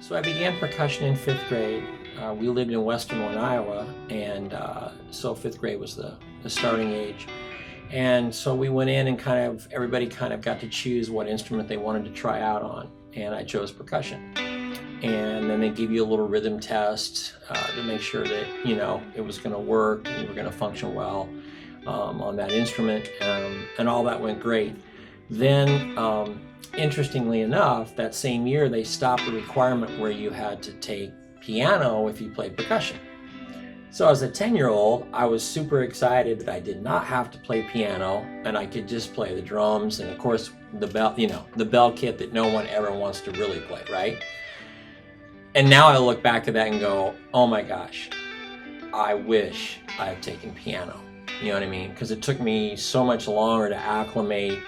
So I began percussion in 5th grade. We lived in Western Iowa, and so 5th grade was the starting age. And so we went in and everybody got to choose what instrument they wanted to try out on, and I chose percussion. And then they give you a little rhythm test to make sure that, it was going to work and you were going to function well on that instrument, and all that went great. Then, interestingly enough, that same year they stopped the requirement where you had to take piano if you played percussion. So as a 10-year-old, I was super excited that I did not have to play piano and I could just play the drums and, of course, the bell, the bell kit that no one ever wants to really play, right? And now I look back at that and go, oh my gosh, I wish I had taken piano. You know what I mean? Because it took me so much longer to acclimate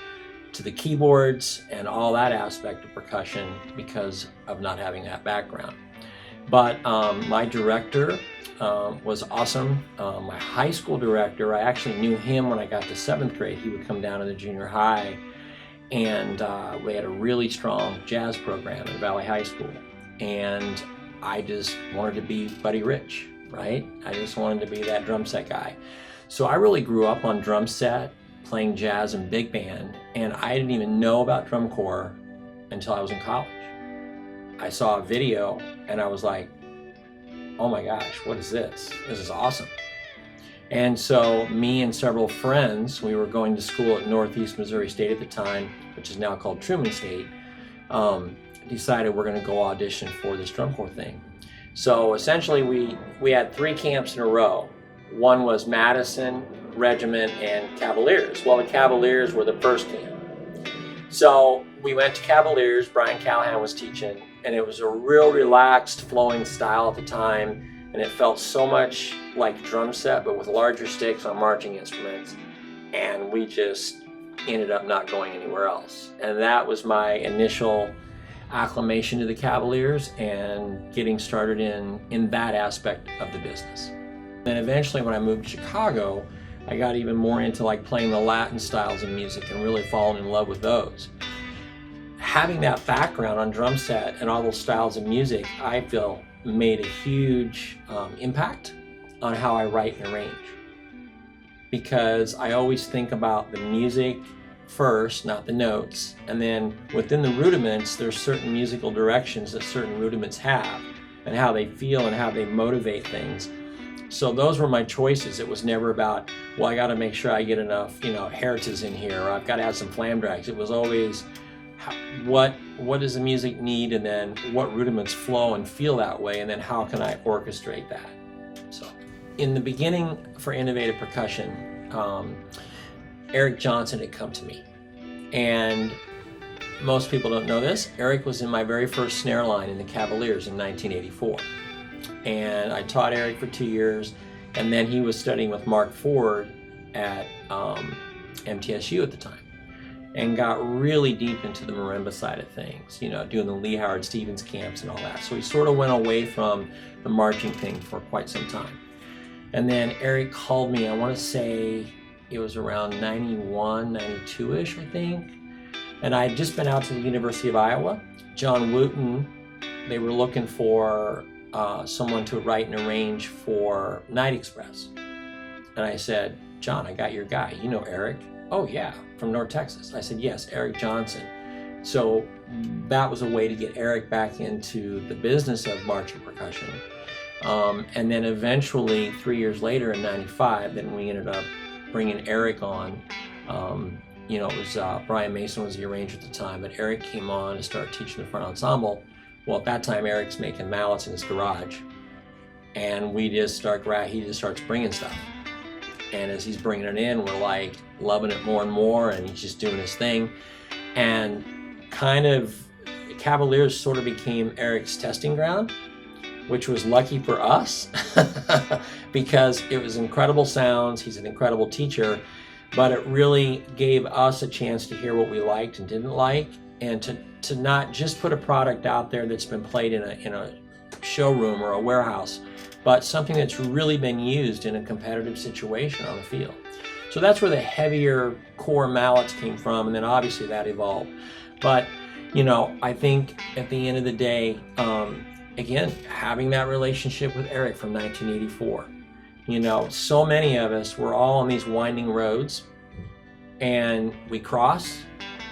to the keyboards and all that aspect of percussion because of not having that background. But my director was awesome. My high school director, I actually knew him when I got to 7th grade. He would come down to the junior high, and we had a really strong jazz program at Valley High School. And I just wanted to be Buddy Rich, right? I just wanted to be that drum set guy. So I really grew up on drum set, playing jazz and big band, and I didn't even know about drum corps until I was in college. I saw a video and I was like, oh my gosh, what is this? This is awesome. And so me and several friends, we were going to school at Northeast Missouri State at the time, which is now called Truman State, decided we're going to go audition for this drum corps thing. So essentially we had 3 camps in a row. One was Madison, Regiment, and Cavaliers. Well, the Cavaliers were the first camp. So we went to Cavaliers, Brian Callahan was teaching, and it was a real relaxed, flowing style at the time, and it felt so much like drum set, but with larger sticks on marching instruments, and we just ended up not going anywhere else. And that was my initial acclimation to the Cavaliers and getting started in that aspect of the business. Then eventually when I moved to Chicago, I got even more into playing the Latin styles of music and really falling in love with those. Having that background on drum set and all those styles of music, I feel made a huge impact on how I write and arrange. Because I always think about the music first, not the notes, and then within the rudiments, there's certain musical directions that certain rudiments have and how they feel and how they motivate things. So those were my choices. It was never about, well, I got to make sure I get enough, heritage in here, or I've got to have some flam drags. It was always, what does the music need, and then what rudiments flow and feel that way, and then how can I orchestrate that? So in the beginning for Innovative Percussion, Eric Johnson had come to me, and most people don't know this. Eric was in my very first snare line in the Cavaliers in 1984, and I taught Eric for 2 years, and then he was studying with Mark Ford at MTSU at the time, and got really deep into the marimba side of things, doing the Lee Howard Stevens camps and all that. So he sort of went away from the marching thing for quite some time. And then Eric called me, I want to say it was around 91, 92-ish, I think. And I had just been out to the University of Iowa. John Wooten, they were looking for someone to write and arrange for Night Express. And I said, John, I got your guy. You know Eric? Oh yeah, from North Texas. I said, yes, Eric Johnson. So that was a way to get Eric back into the business of marching percussion. And then eventually, 3 years later in 95, then we ended up bringing Eric on. It was Brian Mason was the arranger at the time, but Eric came on and started teaching the front ensemble. Well, at that time, Eric's making mallets in his garage, and he just starts bringing stuff. And as he's bringing it in, we're loving it more and more, and he's just doing his thing. And Cavaliers sort of became Eric's testing ground, which was lucky for us because it was incredible sounds. He's an incredible teacher, but it really gave us a chance to hear what we liked and didn't like, and to not just put a product out there that's been played in a showroom or a warehouse, but something that's really been used in a competitive situation on the field. So that's where the heavier core mallets came from, and then obviously that evolved. But I think at the end of the day, again, having that relationship with Eric from 1984, so many of us were all on these winding roads, and we cross,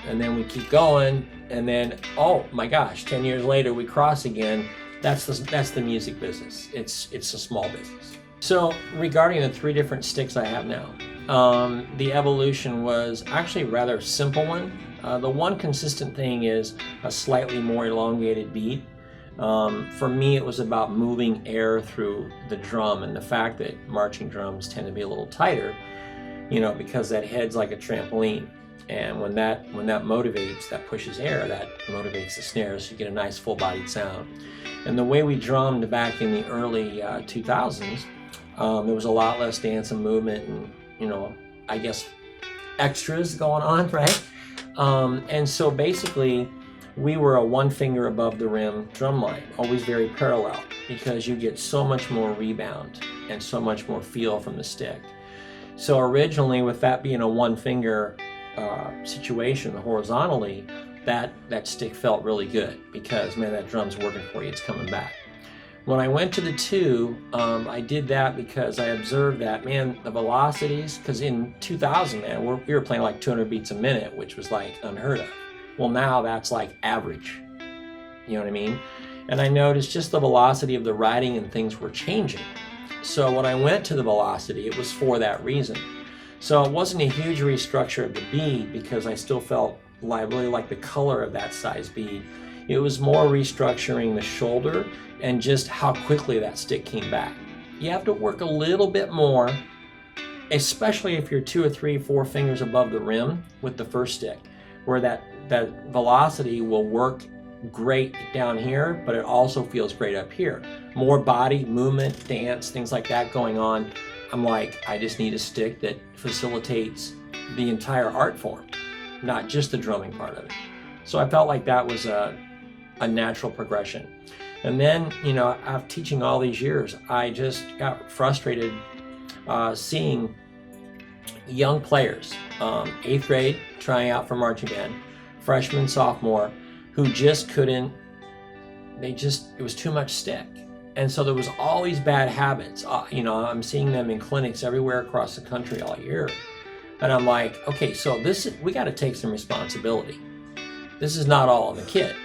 and then we keep going, and then, oh my gosh, 10 years later we cross again. That's the music business. It's a small business. So regarding the 3 different sticks I have now, the evolution was actually a rather simple one. The one consistent thing is a slightly more elongated beat. For me, it was about moving air through the drum, and the fact that marching drums tend to be a little tighter, because that head's like a trampoline. And when that motivates, that pushes air, that motivates the snare, so you get a nice full-bodied sound. And the way we drummed back in the early 2000s, there was a lot less dance and movement and, I guess, extras going on, right? And so basically, we were a 1 finger above the rim drum line, always very parallel, because you get so much more rebound and so much more feel from the stick. So originally, with that being a 1 finger situation horizontally, that stick felt really good, because man, that drum's working for you, it's coming back. When I went to the 2, I did that because I observed that, man, the velocities, because in 2000, man, we were playing like 200 beats a minute, which was like unheard of. Well, now that's like average, you know what I mean? And I noticed just the velocity of the riding and things were changing. So when I went to the velocity, it was for that reason. So it wasn't a huge restructure of the bead, because I still felt really like the color of that size bead. It was more restructuring the shoulder and just how quickly that stick came back. You have to work a little bit more, especially if you're 2 or 3, 4 fingers above the rim with the first stick, where that velocity will work great down here, but it also feels great up here. More body, movement, dance, things like that going on. I'm like, I just need a stick that facilitates the entire art form, not just the drumming part of it. So I felt like that was a natural progression. And then, after teaching all these years, I just got frustrated seeing young players, 8th grade, trying out for marching band, freshman, sophomore, who just couldn't, it was too much stick. And so there was all these bad habits. I'm seeing them in clinics everywhere across the country all year. And I'm like, okay, so we got to take some responsibility. This is not all on the kid.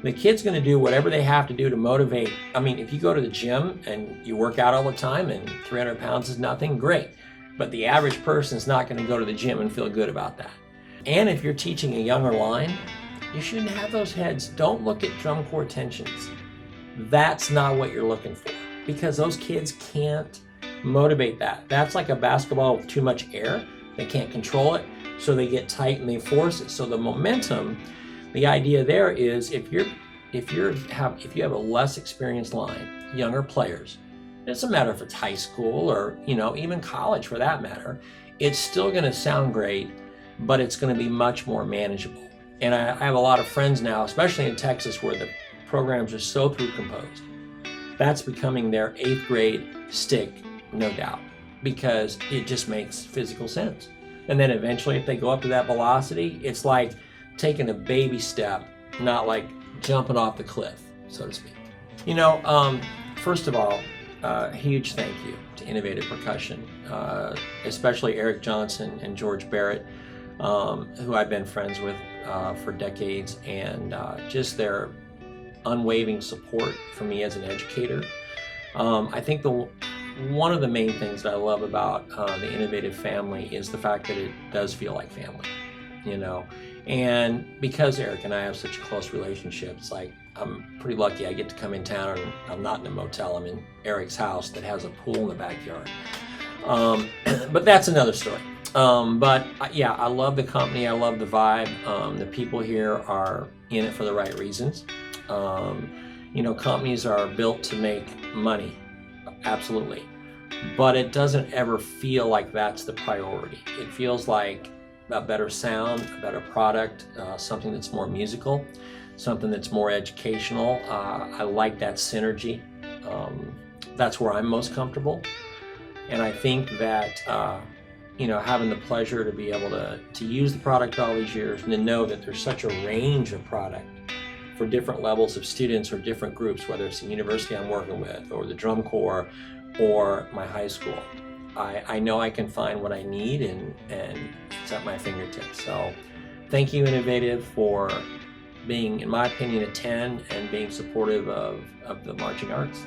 The kid's going to do whatever they have to do to motivate. I mean, if you go to the gym and you work out all the time and 300 pounds is nothing, great. But the average person is not going to go to the gym and feel good about that. And if you're teaching a younger line, you shouldn't have those heads. Don't look at drum corps tensions. That's not what you're looking for, because those kids can't motivate that. That's like a basketball with too much air. They can't control it, so they get tight and they force it. So the momentum, the idea there is if you have a less experienced line, younger players, it doesn't matter if it's high school or even college for that matter, it's still going to sound great, but it's going to be much more manageable. And I have a lot of friends now, especially in Texas, where the programs are so through composed. That's becoming their 8th grade stick, no doubt, because it just makes physical sense. And then eventually, if they go up to that velocity, it's like taking a baby step, not like jumping off the cliff, so to speak. First of all, huge thank you to Innovative Percussion, especially Eric Johnson and George Barrett, who I've been friends with for decades, and just their unwavering support for me as an educator. I think one of the main things that I love about the Innovative family is the fact that it does feel like family, and because Eric and I have such a close relationship, it's like I'm pretty lucky I get to come in town and I'm not in a motel. I'm in Eric's house that has a pool in the backyard. But that's another story. But yeah, I love the company. I love the vibe. The people here are in it for the right reasons. Companies are built to make money, absolutely. But it doesn't ever feel like that's the priority. It feels like a better sound, a better product, something that's more musical, something that's more educational. I like that synergy. That's where I'm most comfortable. And I think that, having the pleasure to be able to use the product all these years, and to know that there's such a range of product for different levels of students or different groups, whether it's the university I'm working with or the drum corps or my high school. I know I can find what I need, and it's at my fingertips. So thank you, Innovative, for being, in my opinion, a 10 and being supportive of the marching arts.